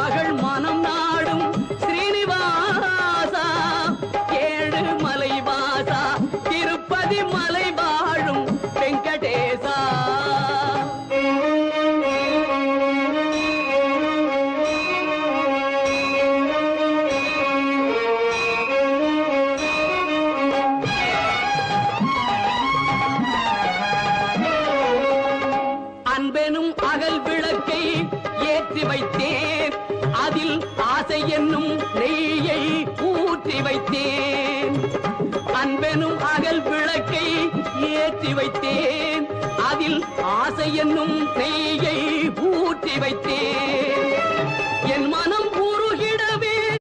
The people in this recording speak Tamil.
மகள் மனம் நாடும் ஸ்ரீனிவாசா ஏழு மலை வாசா திருப்பதி மலை வாழும் வெங்கடேசா அன்பெனும் அகல் விளக்கை ஏற்றி வைத்தேன் அதில் ஆசை என்னும் நெய்யை ஊற்றி வைத்தேன் அன்பெனும் அகல் விளக்கை ஏற்றி வைத்தேன் அதில் ஆசை என்னும் நெய்யை ஊற்றி வைத்தேன்